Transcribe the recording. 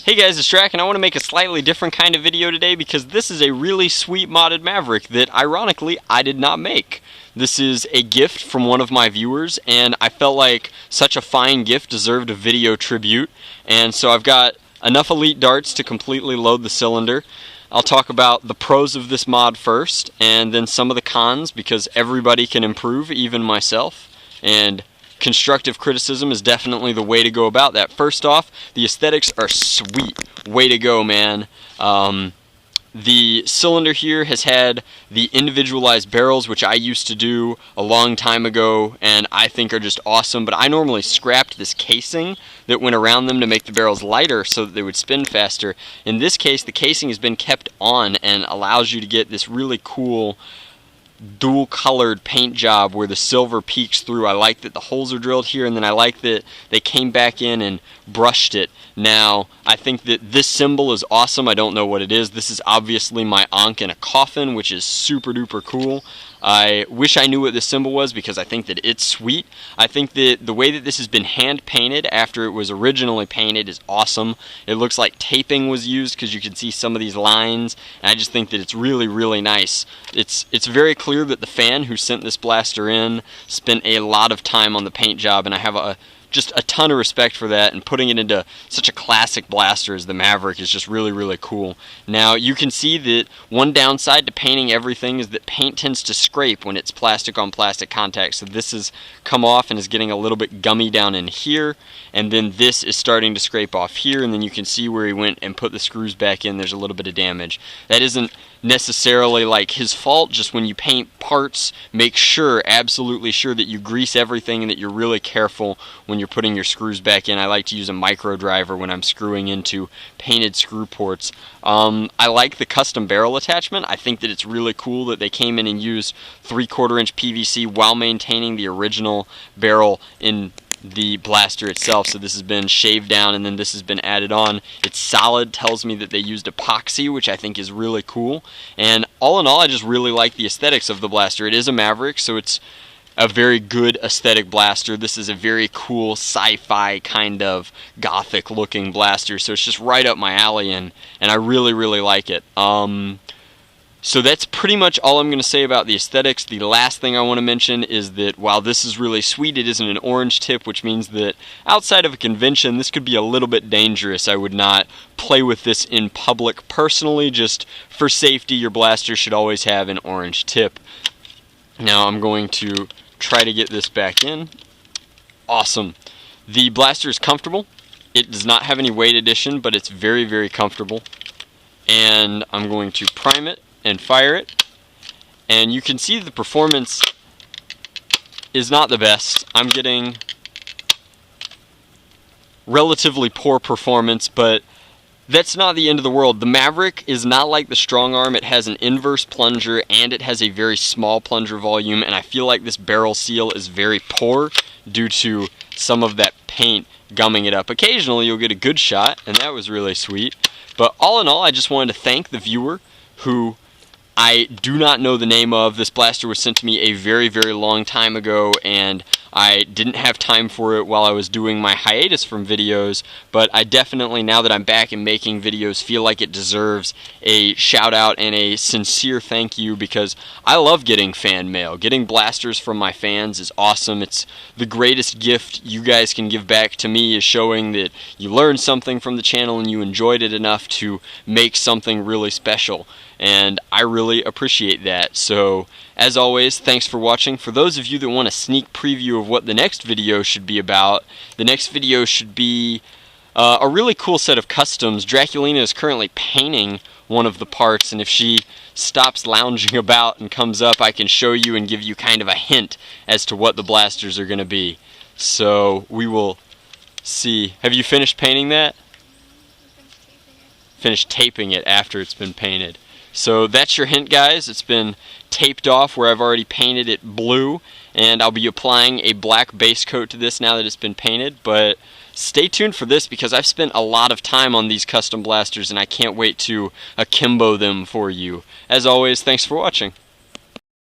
Hey guys, it's Drac, and I want to make a slightly different kind of video today because this is a really sweet modded Maverick that, ironically, I did not make. This is a gift from one of my viewers, and I felt like such a fine gift deserved a video tribute, and so I've got enough elite darts to completely load the cylinder. I'll talk about the pros of this mod first, and then some of the cons, because everybody can improve, even myself, and constructive criticism is definitely the way to go about that. First off, the aesthetics are sweet. Way to go, man. The cylinder here has had the individualized barrels, which I used to do a long time ago, and I think are just awesome, but I normally scrapped this casing that went around them to make the barrels lighter so that they would spin faster. In this case, the casing has been kept on and allows you to get this really cool dual colored paint job where the silver peeks through. I like that the holes are drilled here, and then I like that they came back in and brushed it. Now, I think that this symbol is awesome. I don't know what it is. This is obviously my Ankh in a coffin, which is super duper cool. I wish I knew what this symbol was because I think that it's sweet. I think that the way that this has been hand painted after it was originally painted is awesome. It looks like taping was used because you can see some of these lines, and I just think that it's really, really nice. It's very clear that the fan who sent this blaster in spent a lot of time on the paint job, and I have just a ton of respect for that, and putting it into such a classic blaster as the Maverick is just really, really cool. Now, you can see that one downside to painting everything is that paint tends to scrape when it's plastic on plastic contact. So this has come off and is getting a little bit gummy down in here, and then this is starting to scrape off here, and then you can see where he went and put the screws back in. There's a little bit of damage. That isn't necessarily like his fault, just when you paint parts, make sure, absolutely sure, that you grease everything and that you're really careful when you're putting your screws back in. I like to use a micro driver when I'm screwing into painted screw ports. I like the custom barrel attachment. I think that it's really cool that they came in and used 3/4 inch PVC while maintaining the original barrel in the blaster itself. So this has been shaved down and then this has been added on. It's solid, tells me that they used epoxy, which I think is really cool. And all in all, I just really like the aesthetics of the blaster. It is a Maverick, so it's a very good aesthetic blaster. This is a very cool sci-fi kind of gothic looking blaster, so it's just right up my alley, and I really, really like it. So that's pretty much all I'm going to say about the aesthetics. The last thing I want to mention is that while this is really sweet, it isn't an orange tip, which means that outside of a convention, this could be a little bit dangerous. I would not play with this in public personally. Just for safety, your blaster should always have an orange tip. Now I'm going to try to get this back in. Awesome. The blaster is comfortable. It does not have any weight addition, but it's very, very comfortable. And I'm going to prime it and fire it, and you can see the performance is not the best. I'm getting relatively poor performance, but that's not the end of the world. The Maverick is not like the Strong Arm. It has an inverse plunger and it has a very small plunger volume, and I feel like this barrel seal is very poor due to some of that paint gumming it up. Occasionally you'll get a good shot, and that was really sweet. But all in all, I just wanted to thank the viewer who I do not know the name of. This blaster was sent to me a very, very long time ago, and I didn't have time for it while I was doing my hiatus from videos, but I definitely, now that I'm back and making videos, feel like it deserves a shout out and a sincere thank you, because I love getting fan mail. Getting blasters from my fans is awesome. It's the greatest gift you guys can give back to me, is showing that you learned something from the channel and you enjoyed it enough to make something really special. And I really appreciate that. So, as always, thanks for watching. For those of you that want a sneak preview of what the next video should be about, the next video should be a really cool set of customs. Draculina is currently painting one of the parts, and if she stops lounging about and comes up, I can show you and give you kind of a hint as to what the blasters are going to be. So, we will see. Have you finished painting that? Finished taping it after it's been painted. So that's your hint, guys. It's been taped off where I've already painted it blue, and I'll be applying a black base coat to this now that it's been painted. But stay tuned for this, because I've spent a lot of time on these custom blasters and I can't wait to akimbo them for you. As always, thanks for watching.